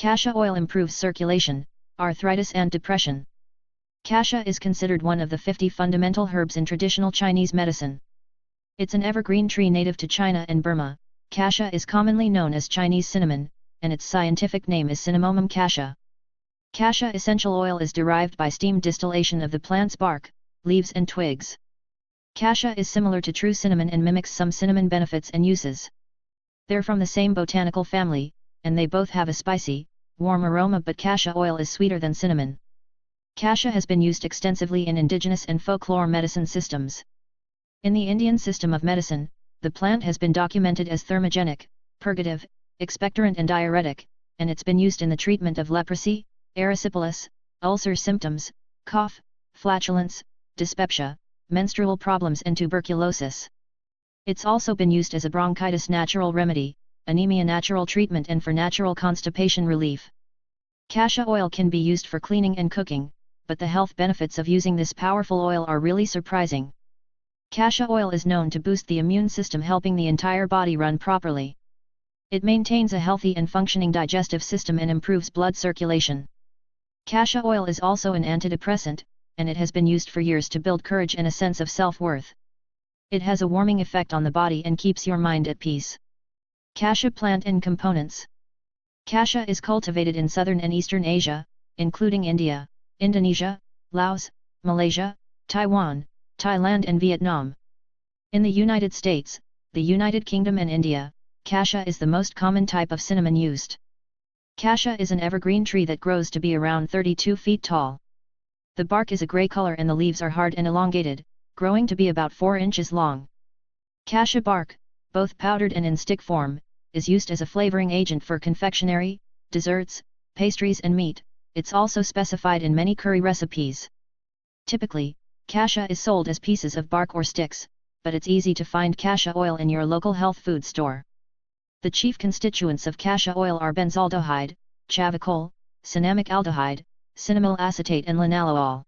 Cassia oil improves circulation, arthritis and depression. Cassia is considered one of the 50 fundamental herbs in traditional Chinese medicine. It's an evergreen tree native to China and Burma. Cassia is commonly known as Chinese cinnamon, and its scientific name is Cinnamomum Cassia. Cassia essential oil is derived by steam distillation of the plant's bark, leaves and twigs. Cassia is similar to true cinnamon and mimics some cinnamon benefits and uses. They're from the same botanical family, and they both have a spicy, warm aroma, but cassia oil is sweeter than cinnamon. Cassia has been used extensively in indigenous and folklore medicine systems. In the Indian system of medicine, the plant has been documented as thermogenic, purgative, expectorant and diuretic, and it's been used in the treatment of leprosy, erysipelas, ulcer symptoms, cough, flatulence, dyspepsia, menstrual problems and tuberculosis. It's also been used as a bronchitis natural remedy, anemia natural treatment and for natural constipation relief. Cassia oil can be used for cleaning and cooking, but the health benefits of using this powerful oil are really surprising. Cassia oil is known to boost the immune system, helping the entire body run properly. It maintains a healthy and functioning digestive system and improves blood circulation. Cassia oil is also an antidepressant, and it has been used for years to build courage and a sense of self-worth. It has a warming effect on the body and keeps your mind at peace. Cassia plant and components. Cassia is cultivated in southern and eastern Asia, including India, Indonesia, Laos, Malaysia, Taiwan, Thailand and Vietnam. In the United States, the United Kingdom and India, cassia is the most common type of cinnamon used. Cassia is an evergreen tree that grows to be around 32 feet tall. The bark is a gray color and the leaves are hard and elongated, growing to be about 4 inches long. Cassia bark, both powdered and in stick form, is used as a flavoring agent for confectionery, desserts, pastries and meat. It's also specified in many curry recipes. Typically, cassia is sold as pieces of bark or sticks, but it's easy to find cassia oil in your local health food store. The chief constituents of cassia oil are benzaldehyde, chavicol, cinnamic aldehyde, cinnamyl acetate and linalool.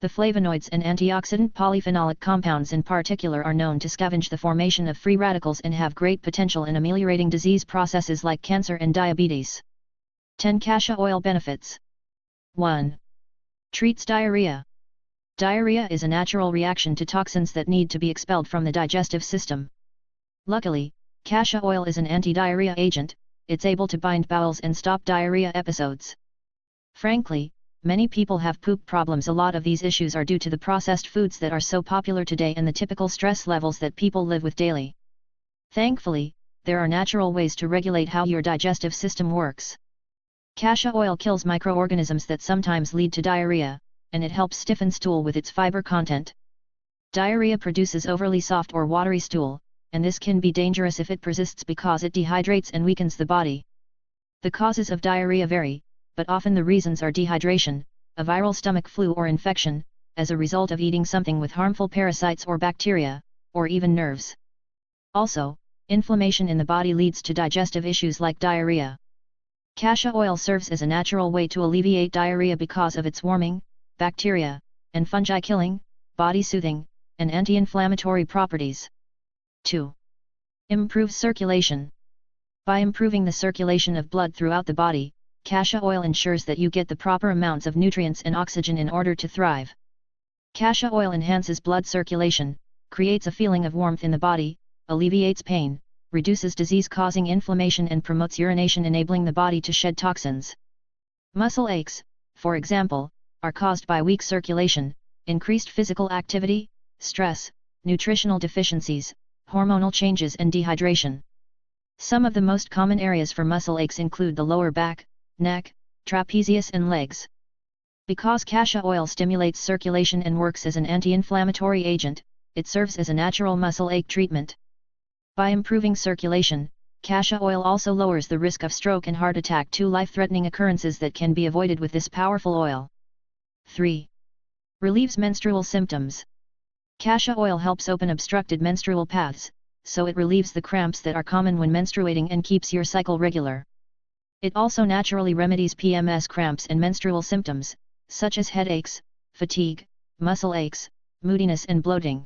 The flavonoids and antioxidant polyphenolic compounds in particular are known to scavenge the formation of free radicals and have great potential in ameliorating disease processes like cancer and diabetes. 10 Cassia oil benefits. 1. Treats diarrhea. Diarrhea is a natural reaction to toxins that need to be expelled from the digestive system. Luckily, cassia oil is an anti-diarrhea agent. It's able to bind bowels and stop diarrhea episodes. Frankly, many people have poop problems. A lot of these issues are due to the processed foods that are so popular today and the typical stress levels that people live with daily. Thankfully, there are natural ways to regulate how your digestive system works. Cassia oil kills microorganisms that sometimes lead to diarrhea, and it helps stiffen stool with its fiber content. Diarrhea produces overly soft or watery stool, and this can be dangerous if it persists because it dehydrates and weakens the body. The causes of diarrhea vary, but often the reasons are dehydration, a viral stomach flu or infection, as a result of eating something with harmful parasites or bacteria, or even nerves. Also, inflammation in the body leads to digestive issues like diarrhea. Cassia oil serves as a natural way to alleviate diarrhea because of its warming, bacteria, and fungi killing, body soothing, and anti-inflammatory properties. 2. Improves circulation. By improving the circulation of blood throughout the body, cassia oil ensures that you get the proper amounts of nutrients and oxygen in order to thrive. Cassia oil enhances blood circulation, creates a feeling of warmth in the body, alleviates pain, reduces disease-causing inflammation and promotes urination, enabling the body to shed toxins. Muscle aches, for example, are caused by weak circulation, increased physical activity, stress, nutritional deficiencies, hormonal changes and dehydration. Some of the most common areas for muscle aches include the lower back, neck, trapezius and legs. Because cassia oil stimulates circulation and works as an anti-inflammatory agent, it serves as a natural muscle ache treatment. By improving circulation, cassia oil also lowers the risk of stroke and heart attack, two life-threatening occurrences that can be avoided with this powerful oil. 3. Relieves menstrual symptoms. Cassia oil helps open obstructed menstrual paths, so it relieves the cramps that are common when menstruating and keeps your cycle regular. It also naturally remedies PMS cramps and menstrual symptoms, such as headaches, fatigue, muscle aches, moodiness and bloating.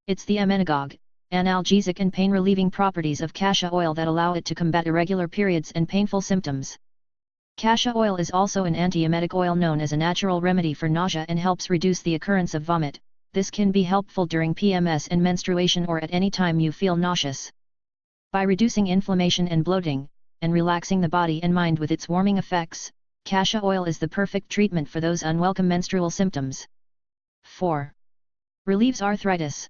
It's the emmenagogue, analgesic and pain-relieving properties of cassia oil that allow it to combat irregular periods and painful symptoms. Cassia oil is also an antiemetic oil known as a natural remedy for nausea and helps reduce the occurrence of vomit. This can be helpful during PMS and menstruation or at any time you feel nauseous. By reducing inflammation and bloating, and relaxing the body and mind with its warming effects, cassia oil is the perfect treatment for those unwelcome menstrual symptoms. 4. Relieves arthritis.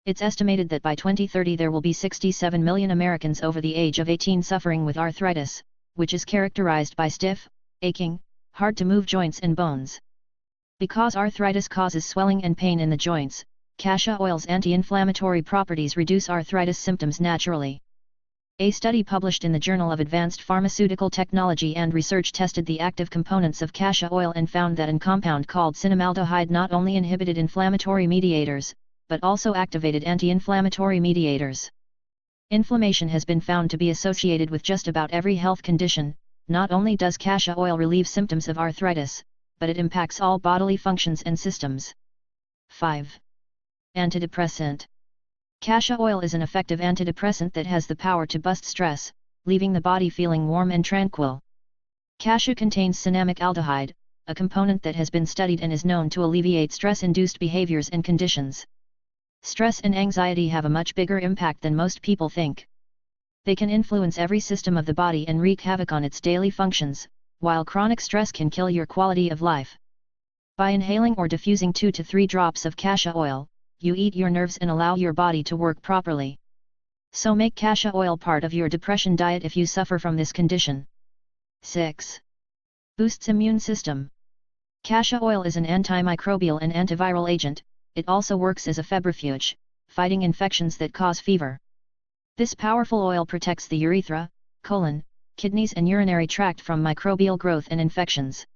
It's estimated that by 2030 there will be 67 million Americans over the age of 18 suffering with arthritis, which is characterized by stiff, aching, hard-to-move joints and bones. Because arthritis causes swelling and pain in the joints, cassia oil's anti-inflammatory properties reduce arthritis symptoms naturally. A study published in the Journal of Advanced Pharmaceutical Technology and Research tested the active components of cassia oil and found that a compound called cinnamaldehyde not only inhibited inflammatory mediators, but also activated anti-inflammatory mediators. Inflammation has been found to be associated with just about every health condition. Not only does cassia oil relieve symptoms of arthritis, but it impacts all bodily functions and systems. 5. Antidepressant. Cassia oil is an effective antidepressant that has the power to bust stress, leaving the body feeling warm and tranquil. Cassia contains cinnamic aldehyde, a component that has been studied and is known to alleviate stress-induced behaviors and conditions. Stress and anxiety have a much bigger impact than most people think. They can influence every system of the body and wreak havoc on its daily functions, while chronic stress can kill your quality of life. By inhaling or diffusing 2 to 3 drops of cassia oil, you eat your nerves and allow your body to work properly. So make cassia oil part of your depression diet if you suffer from this condition. 6. Boosts immune system. Cassia oil is an antimicrobial and antiviral agent. It also works as a febrifuge, fighting infections that cause fever. This powerful oil protects the urethra, colon, kidneys and urinary tract from microbial growth and infections.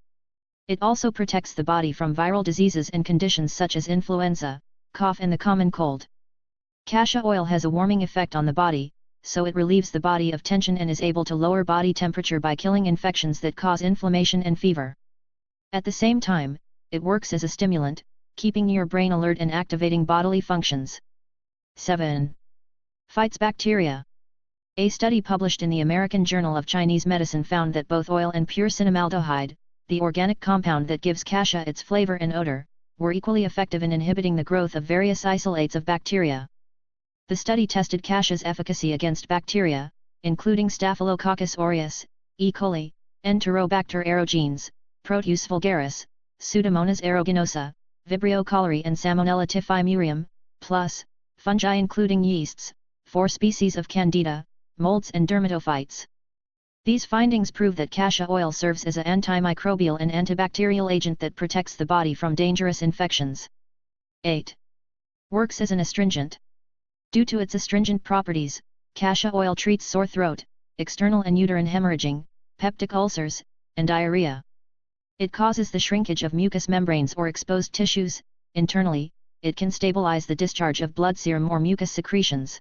It also protects the body from viral diseases and conditions such as influenza, cough and the common cold. Cassia oil has a warming effect on the body, so it relieves the body of tension and is able to lower body temperature by killing infections that cause inflammation and fever. At the same time, it works as a stimulant, keeping your brain alert and activating bodily functions. 7. Fights bacteria. A study published in the American Journal of Chinese Medicine found that both oil and pure cinnamaldehyde, the organic compound that gives cassia its flavor and odor, were equally effective in inhibiting the growth of various isolates of bacteria. The study tested cassia's efficacy against bacteria, including Staphylococcus aureus, E. coli, Enterobacter aerogenes, Proteus vulgaris, Pseudomonas aeruginosa, Vibrio cholerae and Salmonella typhimurium, plus fungi including yeasts, 4 species of Candida, molds and dermatophytes. These findings prove that cassia oil serves as an antimicrobial and antibacterial agent that protects the body from dangerous infections. 8. Works as an astringent. Due to its astringent properties, cassia oil treats sore throat, external and uterine hemorrhaging, peptic ulcers, and diarrhea. It causes the shrinkage of mucous membranes or exposed tissues. Internally, it can stabilize the discharge of blood serum or mucus secretions.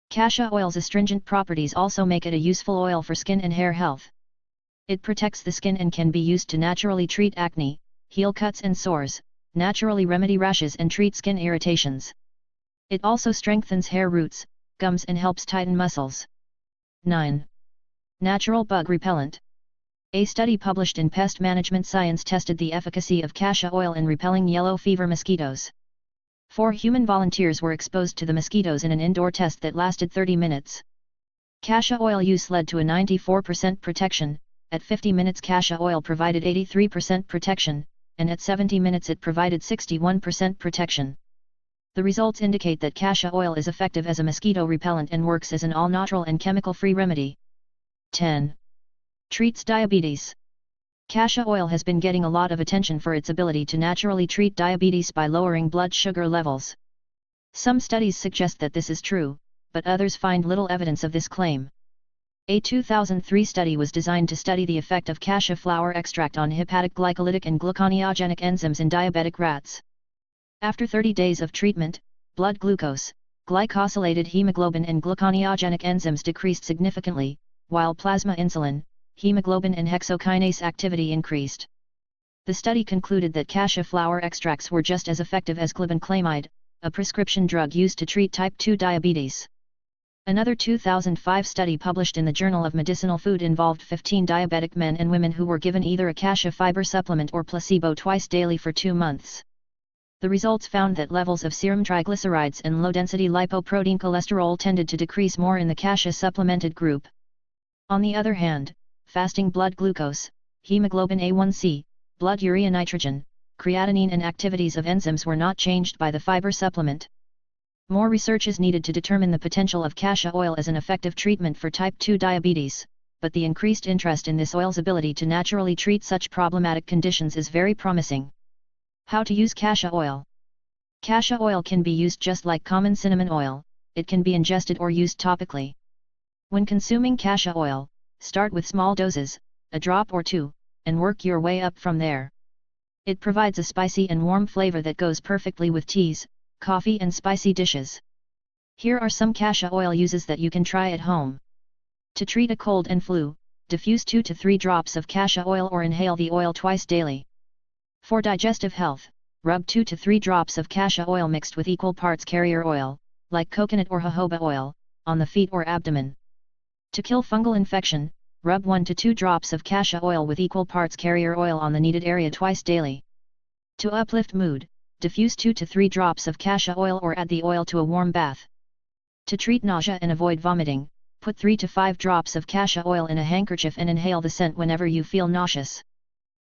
Cassia oil's astringent properties also make it a useful oil for skin and hair health. It protects the skin and can be used to naturally treat acne, heal cuts and sores, naturally remedy rashes and treat skin irritations. It also strengthens hair roots, gums and helps tighten muscles. 9. Natural bug repellent. A study published in Pest Management Science tested the efficacy of cassia oil in repelling yellow fever mosquitoes. 4 human volunteers were exposed to the mosquitoes in an indoor test that lasted 30 minutes. Cassia oil use led to a 94% protection. At 50 minutes cassia oil provided 83% protection, and at 70 minutes it provided 61% protection. The results indicate that cassia oil is effective as a mosquito repellent and works as an all-natural and chemical-free remedy. 10. Treats diabetes. Cassia oil has been getting a lot of attention for its ability to naturally treat diabetes by lowering blood sugar levels. Some studies suggest that this is true, but others find little evidence of this claim. A 2003 study was designed to study the effect of cassia flower extract on hepatic glycolytic and gluconeogenic enzymes in diabetic rats. After 30 days of treatment, blood glucose, glycosylated hemoglobin and gluconeogenic enzymes decreased significantly, while plasma insulin, hemoglobin and hexokinase activity increased. The study concluded that cassia flower extracts were just as effective as glibenclamide, a prescription drug used to treat type 2 diabetes. Another 2005 study published in the Journal of Medicinal Food involved 15 diabetic men and women who were given either a cassia fiber supplement or placebo twice daily for 2 months. The results found that levels of serum triglycerides and low-density lipoprotein cholesterol tended to decrease more in the cassia supplemented group. On the other hand, fasting blood glucose, hemoglobin A1c, blood urea nitrogen, creatinine and activities of enzymes were not changed by the fiber supplement. More research is needed to determine the potential of cassia oil as an effective treatment for type 2 diabetes, but the increased interest in this oil's ability to naturally treat such problematic conditions is very promising. How to use cassia oil? Cassia oil can be used just like common cinnamon oil, it can be ingested or used topically. When consuming cassia oil, start with small doses, a drop or two, and work your way up from there. It provides a spicy and warm flavor that goes perfectly with teas, coffee and spicy dishes. Here are some cassia oil uses that you can try at home. To treat a cold and flu, diffuse 2 to 3 drops of cassia oil or inhale the oil twice daily. For digestive health, rub 2 to 3 drops of cassia oil mixed with equal parts carrier oil, like coconut or jojoba oil, on the feet or abdomen. To kill fungal infection, rub 1 to 2 drops of cassia oil with equal parts carrier oil on the needed area twice daily. To uplift mood, diffuse 2 to 3 drops of cassia oil or add the oil to a warm bath. To treat nausea and avoid vomiting, put 3 to 5 drops of cassia oil in a handkerchief and inhale the scent whenever you feel nauseous.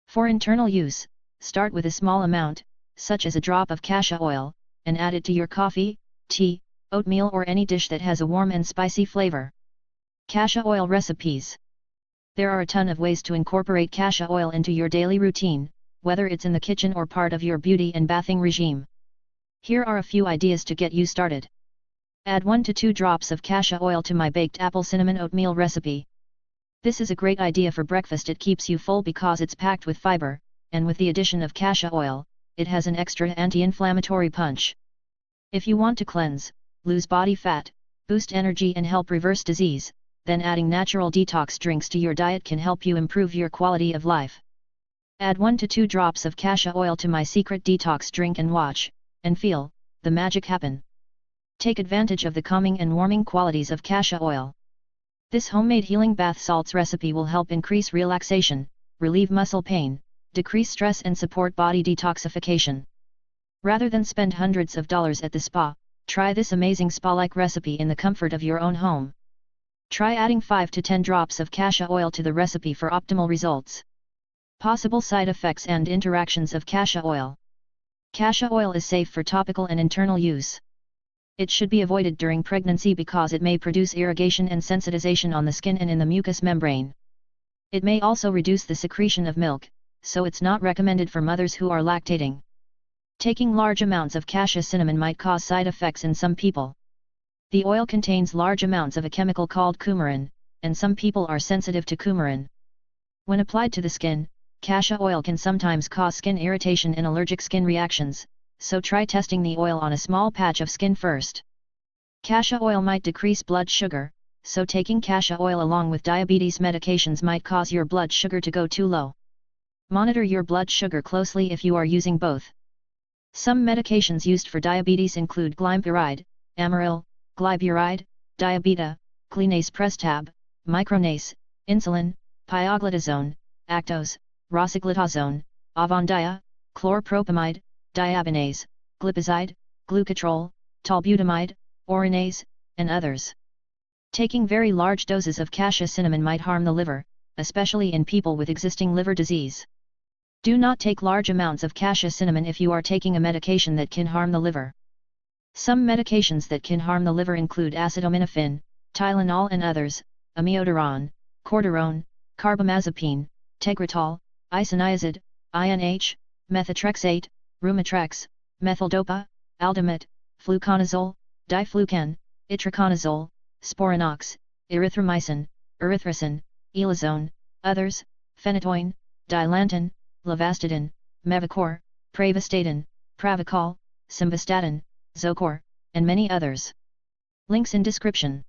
For internal use, start with a small amount, such as a drop of cassia oil, and add it to your coffee, tea, oatmeal or any dish that has a warm and spicy flavor. Cassia oil recipes. There are a ton of ways to incorporate cassia oil into your daily routine, whether it's in the kitchen or part of your beauty and bathing regime. Here are a few ideas to get you started. Add 1 to 2 drops of cassia oil to my baked apple cinnamon oatmeal recipe. This is a great idea for breakfast. It keeps you full because it's packed with fiber, and with the addition of cassia oil, it has an extra anti-inflammatory punch. If you want to cleanse, lose body fat, boost energy and help reverse disease, then adding natural detox drinks to your diet can help you improve your quality of life. Add 1 to 2 drops of cassia oil to my secret detox drink and watch, and feel, the magic happen. Take advantage of the calming and warming qualities of cassia oil. This homemade healing bath salts recipe will help increase relaxation, relieve muscle pain, decrease stress and support body detoxification. Rather than spend hundreds of dollars at the spa, try this amazing spa-like recipe in the comfort of your own home. Try adding 5 to 10 drops of cassia oil to the recipe for optimal results. Possible side effects and interactions of cassia oil. Cassia oil is safe for topical and internal use. It should be avoided during pregnancy because it may produce irrigation and sensitization on the skin and in the mucous membrane. It may also reduce the secretion of milk, so it's not recommended for mothers who are lactating. Taking large amounts of cassia cinnamon might cause side effects in some people. The oil contains large amounts of a chemical called coumarin, and some people are sensitive to coumarin. When applied to the skin, cassia oil can sometimes cause skin irritation and allergic skin reactions, so try testing the oil on a small patch of skin first. Cassia oil might decrease blood sugar, so taking cassia oil along with diabetes medications might cause your blood sugar to go too low. Monitor your blood sugar closely if you are using both. Some medications used for diabetes include glimepiride, Amaryl, gliburide, diabeta, clinase prestab, micronase, insulin, pioglitazone, actose, rosiglitazone, avandia, chlorpropamide, diabinase, glipizide, glucotrol, tolbutamide, orinase, and others. Taking very large doses of cassia cinnamon might harm the liver, especially in people with existing liver disease. Do not take large amounts of cassia cinnamon if you are taking a medication that can harm the liver. Some medications that can harm the liver include acetaminophen, Tylenol and others, amiodarone, cortisone, carbamazepine, tegretol, isoniazid, INH, methotrexate, rumitrex, methyldopa, aldamate, fluconazole, diflucan, itraconazole, sporanox, erythromycin, erythrocin, elazone, others, phenytoin, dilantin, levastidine, mevacor, pravastatin, pravachol, simvastatin, Zocor, and many others. Links in description.